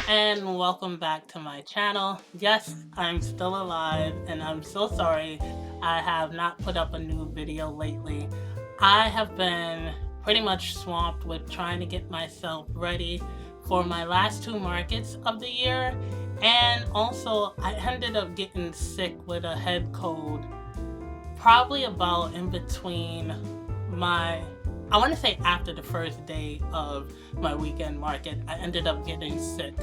and welcome back to my channel. Yes, I'm still alive and I'm so sorry I have not put up a new video lately. I have been pretty much swamped with trying to get myself ready for my last two markets of the year, and also I ended up getting sick with a head cold probably about in between my, I want to say after the first day of my weekend market, I ended up getting sick.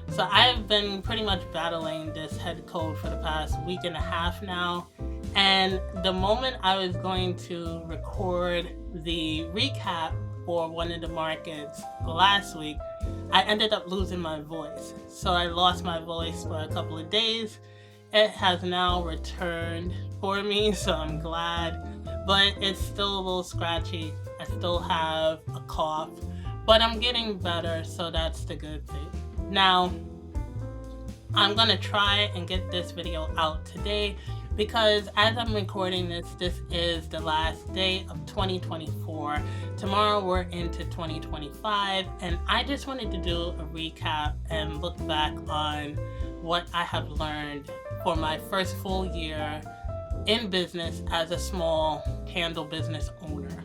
So I've been pretty much battling this head cold for the past week and a half now. And the moment I was going to record the recap for one of the markets last week, I ended up losing my voice. So I lost my voice for a couple of days. It has now returned for me, so I'm glad. But it's still a little scratchy. I still have a cough, but I'm getting better, so that's the good thing. Now, I'm gonna try and get this video out today because as I'm recording this is the last day of 2024. Tomorrow we're into 2025, and I just wanted to do a recap and look back on what I have learned for my first full year in business as a small candle business owner.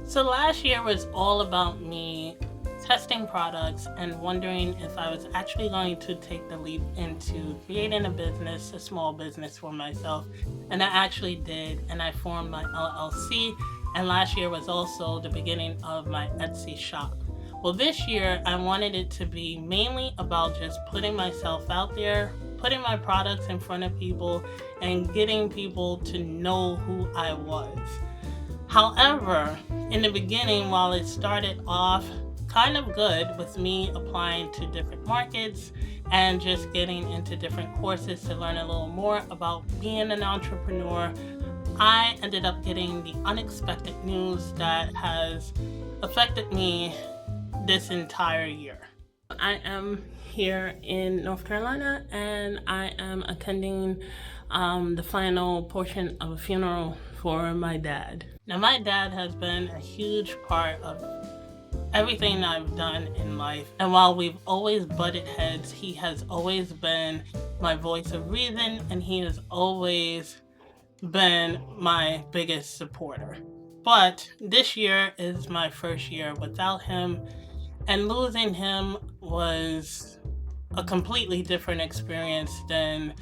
So last year was all about me testing products and wondering if I was actually going to take the leap into creating a business, a small business for myself. And I actually did, and I formed my LLC. And last year was also the beginning of my Etsy shop. Well, this year I wanted it to be mainly about just putting myself out there, putting my products in front of people, and getting people to know who I was. However, in the beginning, while it started off kind of good with me applying to different markets and just getting into different courses to learn a little more about being an entrepreneur, I ended up getting the unexpected news that has affected me this entire year. I am here in North Carolina and I am attending the final portion of a funeral for my dad. Now, my dad has been a huge part of everything I've done in life, and while we've always butted heads, he has always been my voice of reason, and he has always been my biggest supporter. But this year is my first year without him, and losing him was a completely different experience than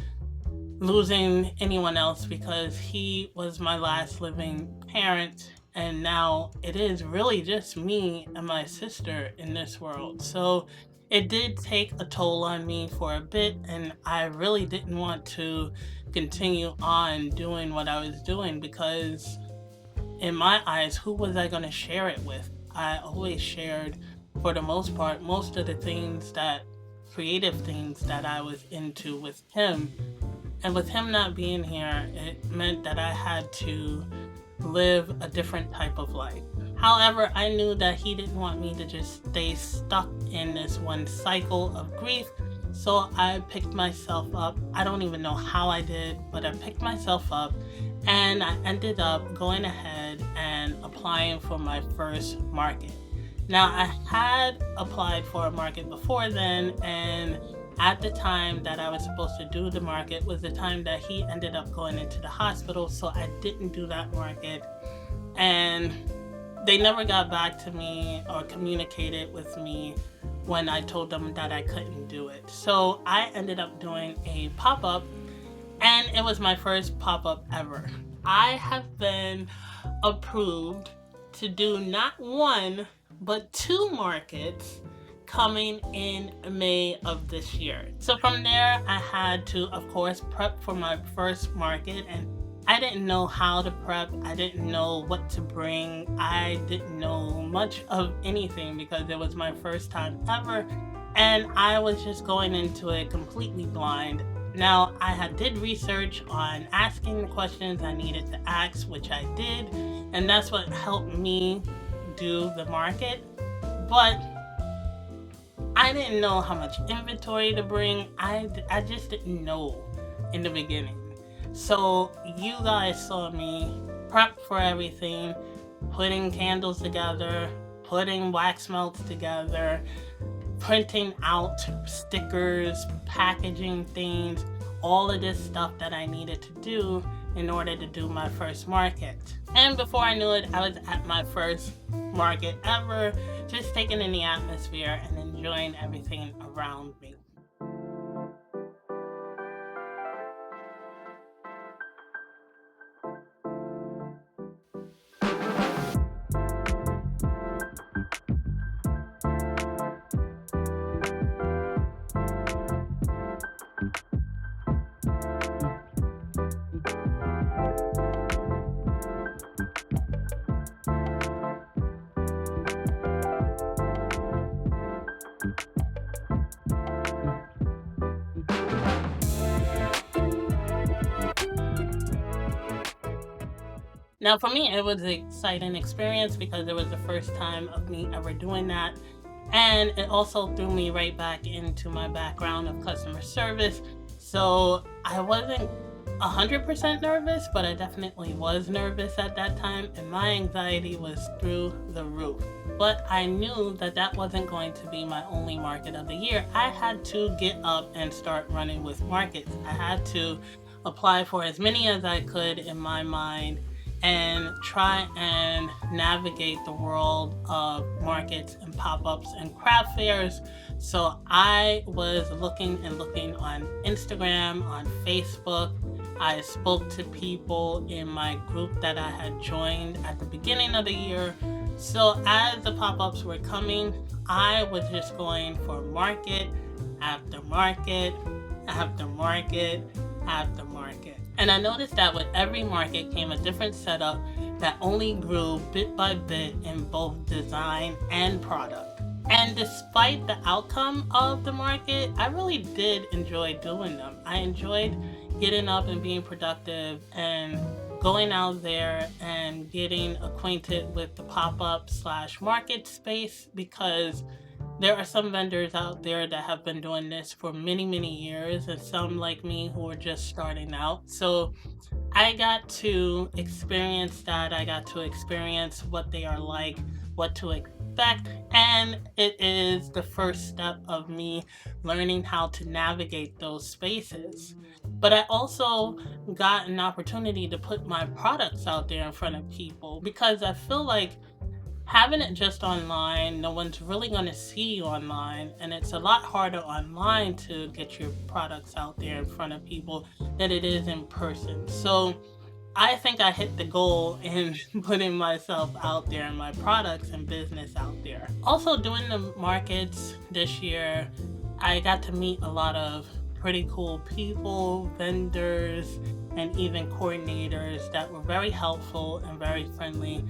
losing anyone else, because he was my last living parent, and now it is really just me and my sister in this world. So it did take a toll on me for a bit, and I really didn't want to continue on doing what I was doing because in my eyes, who was I going to share it with? I always shared, for the most part, most of the things that creative things that I was into with him. And with him not being here, it meant that I had to live a different type of life. However, I knew that he didn't want me to just stay stuck in this one cycle of grief. So I picked myself up. I don't even know how I did, but I picked myself up and I ended up going ahead and applying for my first market. Now, I had applied for a market before then, and at the time that I was supposed to do the market was the time that he ended up going into the hospital, so I didn't do that market. And they never got back to me or communicated with me when I told them that I couldn't do it. So I ended up doing a pop-up, and it was my first pop-up ever. I have been approved to do not one, but two markets coming in May of this year. So from there, I had to, of course, prep for my first market, and I didn't know how to prep. I didn't know what to bring. I didn't know much of anything because it was my first time ever, and I was just going into it completely blind. Now, did research on asking the questions I needed to ask, which I did, and that's what helped me do the market. But I didn't know how much inventory to bring. I just didn't know in the beginning. So you guys saw me prep for everything, putting candles together, putting wax melts together, printing out stickers, packaging things, all of this stuff that I needed to do in order to do my first market. And before I knew it, I was at my first market ever, just taking in the atmosphere and enjoying everything around me. Now, for me, it was an exciting experience because it was the first time of me ever doing that. And it also threw me right back into my background of customer service. So I wasn't 100% nervous, but I definitely was nervous at that time, and my anxiety was through the roof. But I knew that that wasn't going to be my only market of the year. I had to get up and start running with markets. I had to apply for as many as I could in my mind and try and navigate the world of markets and pop-ups and craft fairs. So I was looking on Instagram, on Facebook. I spoke to people in my group that I had joined at the beginning of the year. So as the pop-ups were coming, I was just going for market after market after market after market. And I noticed that with every market came a different setup that only grew bit by bit in both design and product. And despite the outcome of the market, I really did enjoy doing them. I enjoyed getting up and being productive and going out there and getting acquainted with the pop-up / market space, because there are some vendors out there that have been doing this for many, many years, and some like me who are just starting out. So I got to experience that. I got to experience what they are like, what to expect, and it is the first step of me learning how to navigate those spaces. But I also got an opportunity to put my products out there in front of people, because I feel like having it just online, no one's really going to see you online, and it's a lot harder online to get your products out there in front of people than it is in person. So I think I hit the goal in putting myself out there and my products and business out there. Also, doing the markets this year, I got to meet a lot of pretty cool people, vendors, and even coordinators that were very helpful and very friendly.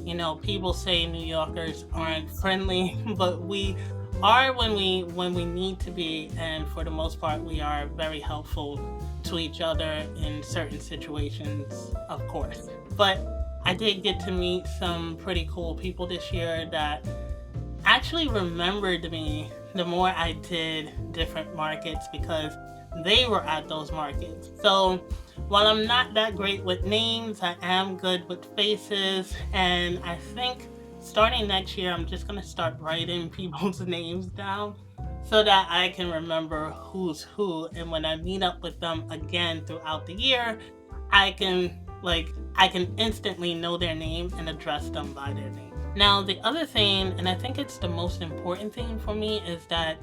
You know, people say New Yorkers aren't friendly, but we are when we need to be, and for the most part, we are very helpful to each other in certain situations, of course. But I did get to meet some pretty cool people this year that actually remembered me the more I did different markets, because they were at those markets. So while I'm not that great with names, I am good with faces, and I think starting next year, I'm just gonna start writing people's names down so that I can remember who's who, and when I meet up with them again throughout the year, I can instantly know their name and address them by their name. Now, the other thing, and I think it's the most important thing for me, is that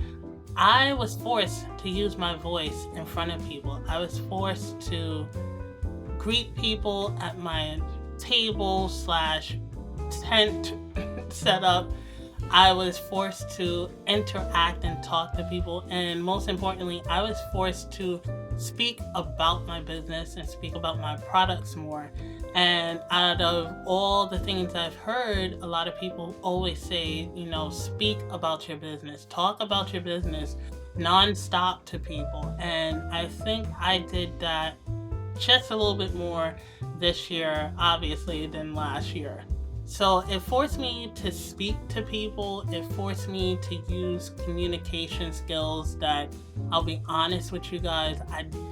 I was forced to use my voice in front of people. I was forced to greet people at my table / tent setup. I was forced to interact and talk to people, and most importantly, I was forced to speak about my business and speak about my products more. And out of all the things I've heard, a lot of people always say, you know, speak about your business, talk about your business nonstop to people. And I think I did that just a little bit more this year, obviously, than last year. So it forced me to speak to people. It forced me to use communication skills that, I'll be honest with you guys,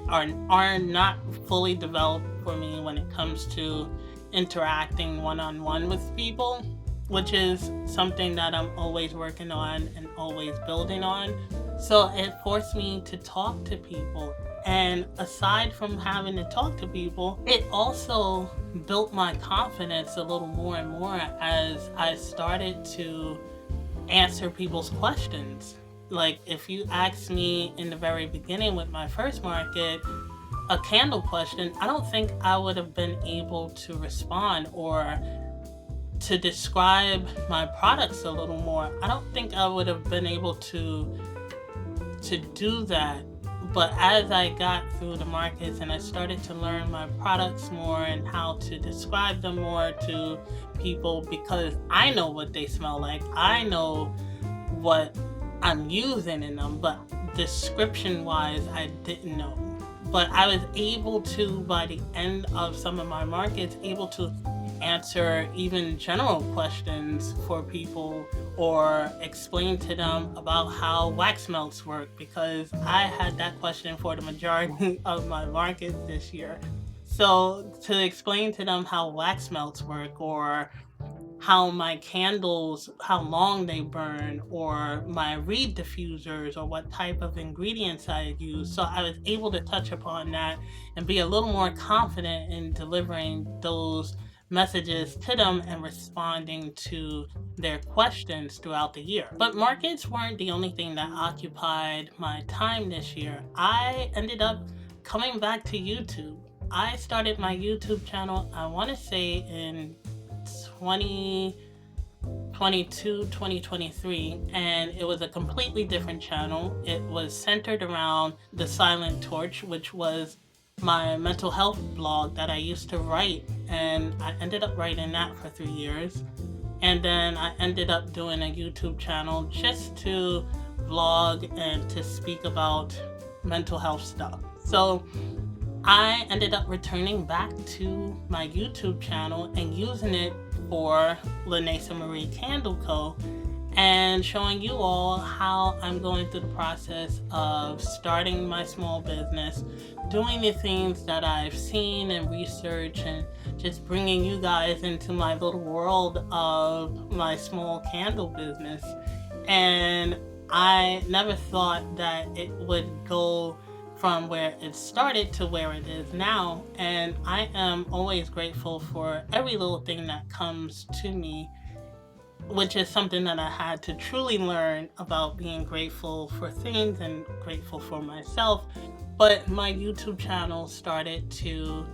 are not fully developed for me when it comes to interacting one-on-one with people. which is something that I'm always working on and always building on. So it forced me to talk to people. And aside from having to talk to people, it also built my confidence a little more and more as I started to answer people's questions. Like, if you asked me in the very beginning with my first market a candle question, I don't think I would have been able to respond or to describe my products a little more. I don't think I would have been able to do that. But as I got through the markets and I started to learn my products more and how to describe them more to people, because I know what they smell like, I know what I'm using in them, but description wise, I didn't know. But I was able to, by the end of some of my markets, able to answer even general questions for people or explain to them about how wax melts work, because I had that question for the majority of my markets this year. So to explain to them how wax melts work, or how my candles, how long they burn, or my reed diffusers, or what type of ingredients I use. So I was able to touch upon that and be a little more confident in delivering those messages to them and responding to their questions throughout the year. But markets weren't the only thing that occupied my time this year. I ended up coming back to YouTube. I started my YouTube channel, I want to say in 2022, 2023, and it was a completely different channel. It was centered around the Silent Torch, which was my mental health blog that I used to write, and I ended up writing that for 3 years. And then I ended up doing a YouTube channel just to vlog and to speak about mental health stuff. So I ended up returning back to my YouTube channel and using it for LANACIA MARIE CANDLE CO, and showing you all how I'm going through the process of starting my small business, doing the things that I've seen and researched, and just bringing you guys into my little world of my small candle business. And I never thought that it would go from where it started to where it is now, and I am always grateful for every little thing that comes to me, which is something that I had to truly learn about being grateful for things and grateful for myself. But my YouTube channel started to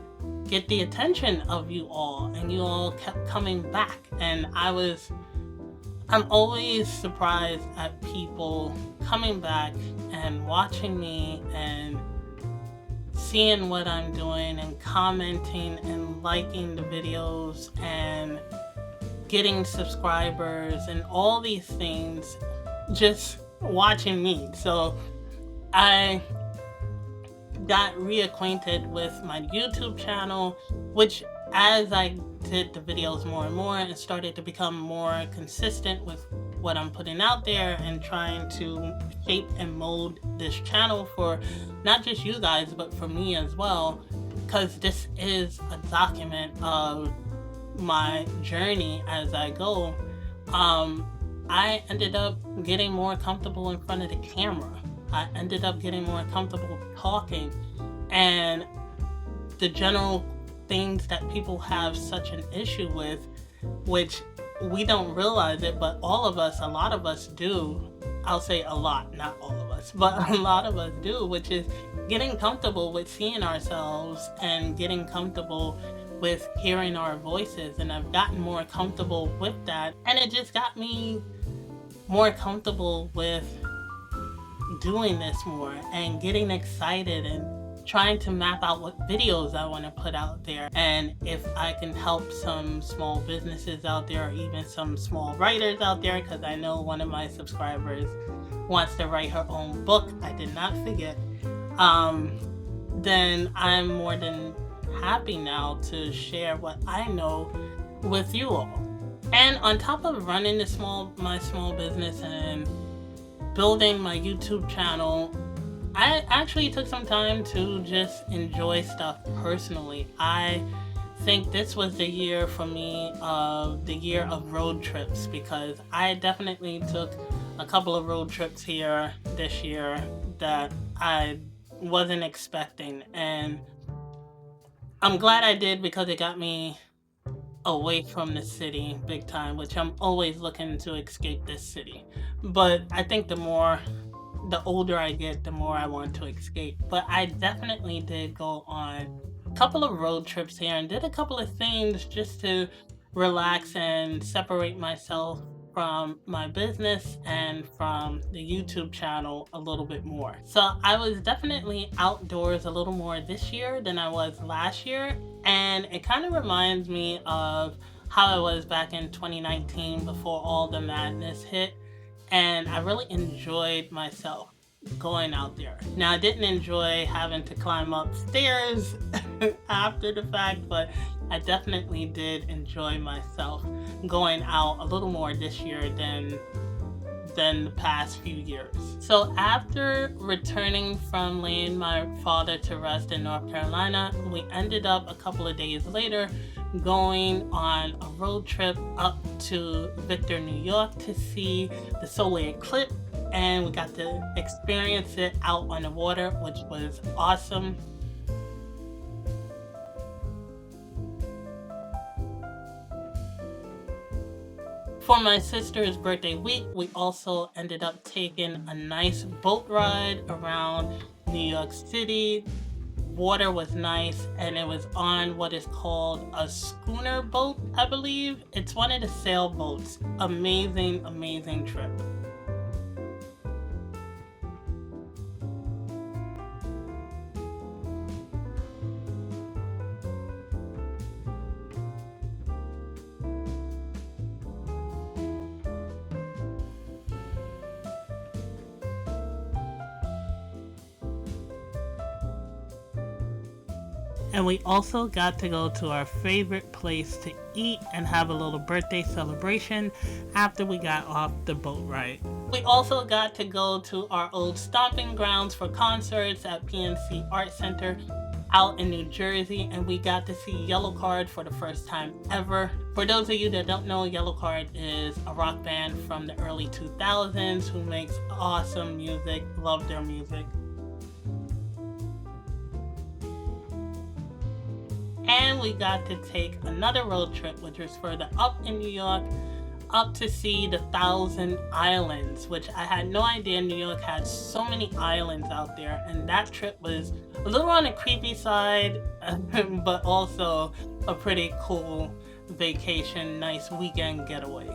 get the attention of you all, and you all kept coming back, and I'm always surprised at people coming back and watching me and seeing what I'm doing and commenting and liking the videos and getting subscribers and all these things, just watching me. So I got reacquainted with my YouTube channel, which as I did the videos more and more and started to become more consistent with what I'm putting out there and trying to shape and mold this channel for not just you guys, but for me as well, because this is a document of my journey as I go. I ended up getting more comfortable in front of the camera. I ended up getting more comfortable talking, and the general things that people have such an issue with, which we don't realize it, but all of us, a lot of us do. I'll say a lot, not all of us, but a lot of us do, which is getting comfortable with seeing ourselves and getting comfortable with hearing our voices. And I've gotten more comfortable with that, and it just got me more comfortable with doing this more and getting excited and trying to map out what videos I want to put out there, and if I can help some small businesses out there, or even some small writers out there, because I know one of my subscribers wants to write her own book. I did not forget. Then I'm more than happy now to share what I know with you all. And on top of running my small business and building my YouTube channel, I actually took some time to just enjoy stuff personally. I think this was the year for me of the year of road trips, because I definitely took a couple of road trips here this year that I wasn't expecting, and I'm glad I did because it got me away from the city big time, which I'm always looking to escape this city. But I think the older I get, the more I want to escape. But I definitely did go on a couple of road trips here and did a couple of things just to relax and separate myself from my business and from the YouTube channel a little bit more. So I was definitely outdoors a little more this year than I was last year, and it kind of reminds me of how I was back in 2019 before all the madness hit, and I really enjoyed myself going out there. Now, I didn't enjoy having to climb up stairs after the fact, but I definitely did enjoy myself going out a little more this year than the past few years. So after returning from laying my father to rest in North Carolina, we ended up a couple of days later going on a road trip up to Victor, New York to see the solar eclipse, and we got to experience it out on the water, which was awesome. For my sister's birthday week, we also ended up taking a nice boat ride around New York City. Water was nice, and it was on what is called a schooner boat, I believe. It's one of the sailboats. Amazing, amazing trip. And we also got to go to our favorite place to eat and have a little birthday celebration after we got off the boat ride. We also got to go to our old stomping grounds for concerts at PNC Art Center out in New Jersey, and we got to see Yellowcard for the first time ever. For those of you that don't know, Yellowcard is a rock band from the early 2000s who makes awesome music. Love their music. And we got to take another road trip, which was further up in New York, up to see the Thousand Islands, which I had no idea New York had so many islands out there. And that trip was a little on the creepy side, but also a pretty cool vacation, nice weekend getaway.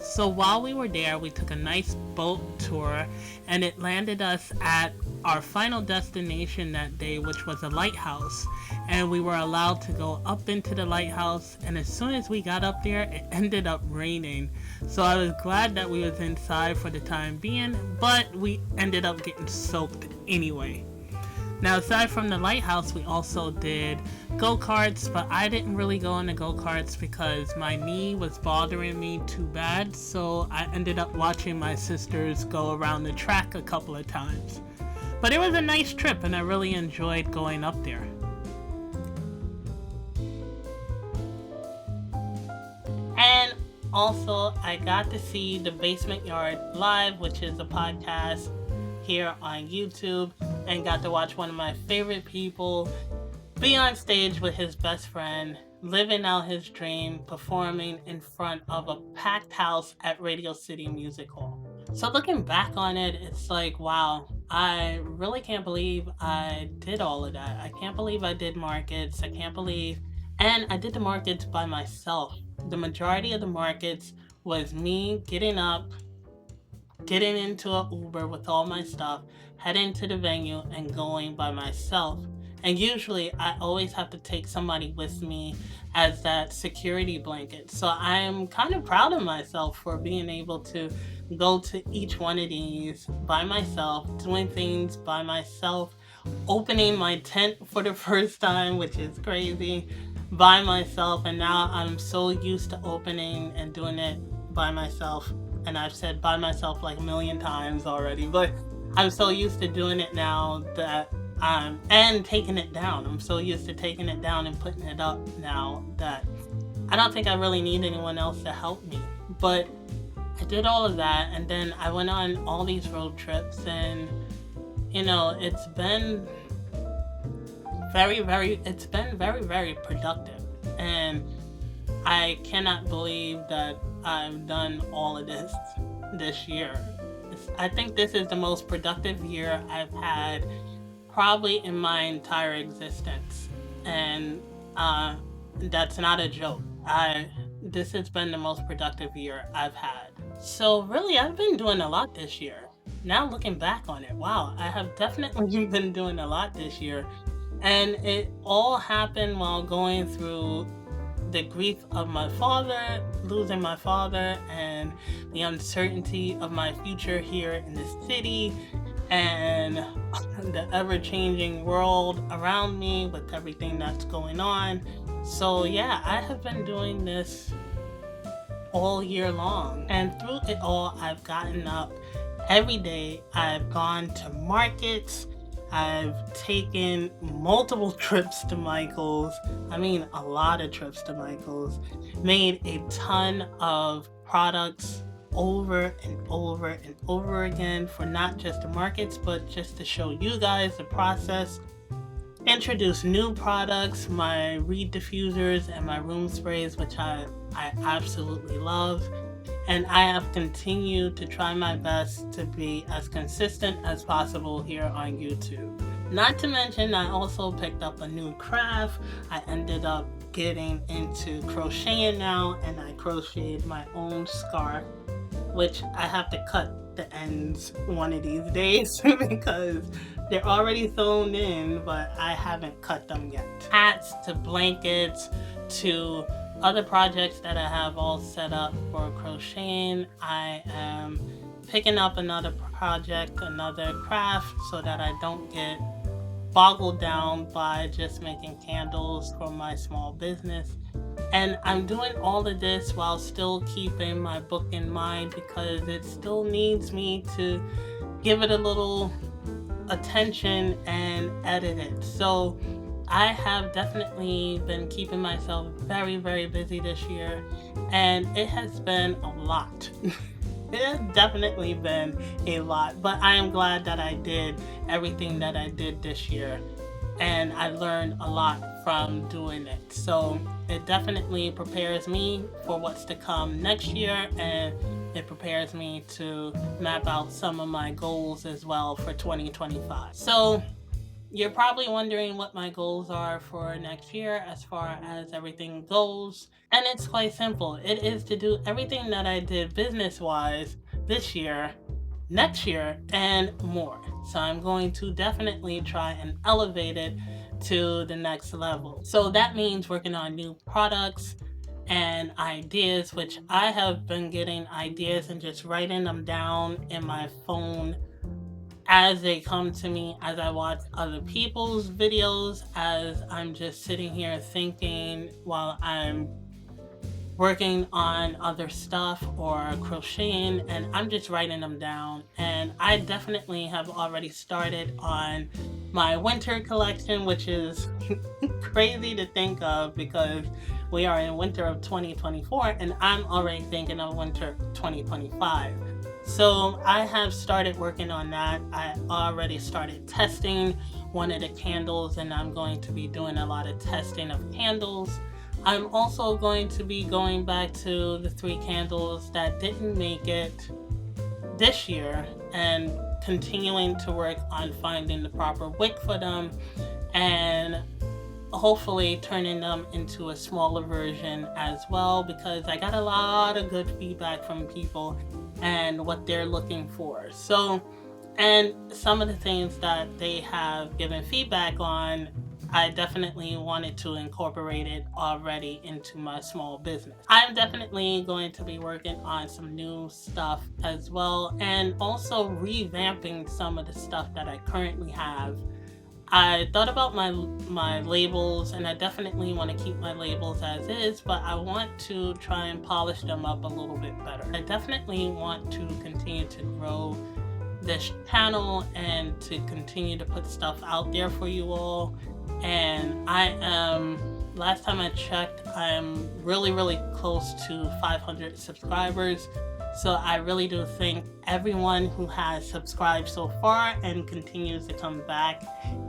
So while we were there, we took a nice boat tour, and it landed us at our final destination that day, which was a lighthouse. And we were allowed to go up into the lighthouse, and as soon as we got up there, it ended up raining. So I was glad that we was inside for the time being, but we ended up getting soaked anyway. Now, aside from the lighthouse, we also did go-karts, but I didn't really go on the go-karts because my knee was bothering me too bad, so I ended up watching my sisters go around the track a couple of times. But it was a nice trip, and I really enjoyed going up there. And also, I got to see the Basement Yard live, which is a podcast here on YouTube, and got to watch one of my favorite people be on stage with his best friend, living out his dream, performing in front of a packed house at Radio City Music Hall. So looking back on it, it's like, wow, I really can't believe I did all of that. I can't believe I did markets. And I did the markets by myself. The majority of the markets was me getting up, getting into an Uber with all my stuff, heading to the venue, and going by myself. And usually I always have to take somebody with me as that security blanket. So I'm kind of proud of myself for being able to go to each one of these by myself, doing things by myself, opening my tent for the first time, which is crazy, by myself. And now I'm so used to opening and doing it by myself. And I've said by myself like a million times already, but I'm so used to doing it now that and taking it down. I'm so used to taking it down and putting it up now that I don't think I really need anyone else to help me. But I did all of that, and then I went on all these road trips, and it's been very productive. And I cannot believe that I've done all of this year. I think this is the most productive year I've had probably in my entire existence, and that's not a joke. I This has been the most productive year I've had. So really, I've been doing a lot this year. Now looking back on it, wow, I have definitely been doing a lot this year, and it all happened while going through the grief of my father, losing my father, and the uncertainty of my future here in the city, and the ever-changing world around me with everything that's going on. So yeah, I have been doing this all year long, and through it all, I've gotten up every day. I've gone to markets. I've taken multiple trips to Michael's. I mean, a lot of trips to Michael's. Made a ton of products over and over and over again for not just the markets, but just to show you guys the process. Introduce new products, my reed diffusers and my room sprays, which I absolutely love. And I have continued to try my best to be as consistent as possible here on YouTube. Not to mention, I also picked up a new craft. I ended up getting into crocheting now, and I crocheted my own scarf, which I have to cut the ends one of these days because they're already sewn in, but I haven't cut them yet. Hats to blankets to other projects that I have all set up for crocheting. I am picking up another project, another craft, so that I don't get boggled down by just making candles for my small business. And I'm doing all of this while still keeping my book in mind, because it still needs me to give it a little attention and edit it. So I have definitely been keeping myself very busy this year, and it has been a lot. It has definitely been a lot, but I am glad that I did everything that I did this year, and I learned a lot from doing it. So it definitely prepares me for what's to come next year, and it prepares me to map out some of my goals as well for 2025. So you're probably wondering what my goals are for next year as far as everything goes. And it's quite simple. It is to do everything that I did business-wise this year, next year, and more. So I'm going to definitely try and elevate it to the next level. So that means working on new products and ideas, which I have been getting ideas and just writing them down in my phone as they come to me, as I watch other people's videos, as I'm just sitting here thinking while I'm working on other stuff or crocheting, and I'm just writing them down. And I definitely have already started on my winter collection, which is crazy to think of because we are in winter of 2024 and I'm already thinking of winter 2025. So I have started working on that. I already started testing one of the candles, and I'm going to be doing a lot of testing of candles. I'm also going to be going back to the 3 candles that didn't make it this year and continuing to work on finding the proper wick for them and hopefully turning them into a smaller version as well, because I got a lot of good feedback from people and what they're looking for. So, and some of the things that they have given feedback on, I definitely wanted to incorporate it already into my small business. I'm definitely going to be working on some new stuff as well, and also revamping some of the stuff that I currently have. I thought about my labels, and I definitely want to keep my labels as is, but I want to try and polish them up a little bit better. I definitely want to continue to grow this channel and to continue to put stuff out there for you all. And last time I checked, I'm really close to 500 subscribers. So I really do thank everyone who has subscribed so far and continues to come back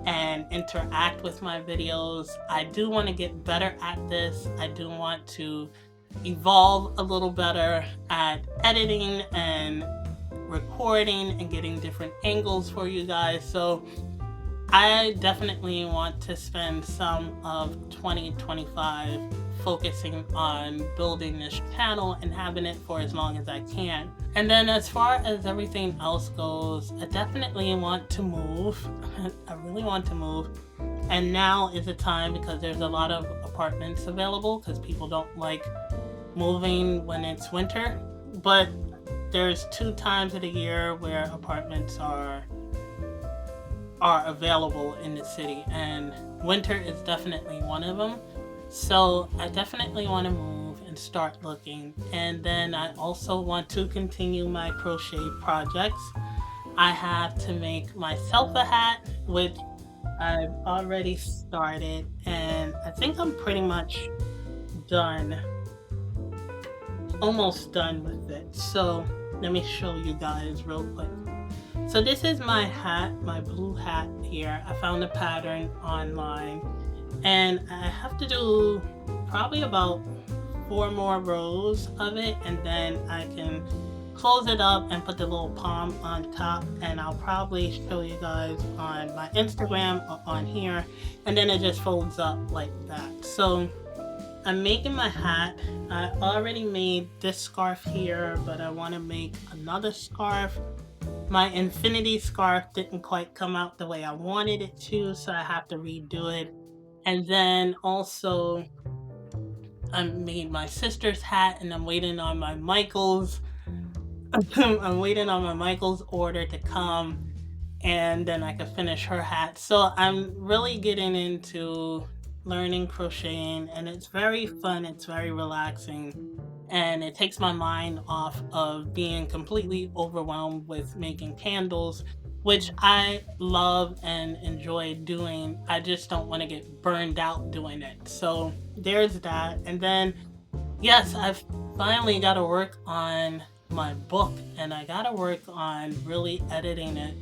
and interact with my videos. I do want to get better at this. I do want to evolve a little better at editing and recording and getting different angles for you guys. So I definitely want to spend some of 2025 focusing on building this channel and having it for as long as I can. And then as far as everything else goes, I definitely want to move. I really want to move. And now is the time, because there's a lot of apartments available, because people don't like moving when it's winter. But there's 2 times of the year where apartments are available in the city, and winter is definitely one of them. So I definitely want to move and start looking. And then I also want to continue my crochet projects. I have to make myself a hat, which I've already started, and I think I'm pretty much done, almost done with it. So let me show you guys real quick. So this is my hat, my blue hat here. I found a pattern online, and I have to do probably about 4 more rows of it, and then I can close it up and put the little palm on top, and I'll probably show you guys on my Instagram or on here, and then it just folds up like that. So I'm making my hat. I already made this scarf here, but I want to make another scarf. My infinity scarf didn't quite come out the way I wanted it to, so I have to redo it. And then also I made my sister's hat, and I'm waiting on my Michaels. I'm waiting on my Michaels order to come, and then I can finish her hat. So I'm really getting into learning crocheting, and it's very fun, it's very relaxing, and it takes my mind off of being completely overwhelmed with making candles, which I love and enjoy doing. I just don't want to get burned out doing it. So there's that. And then yes, I've finally got to work on my book, and I got to work on really editing it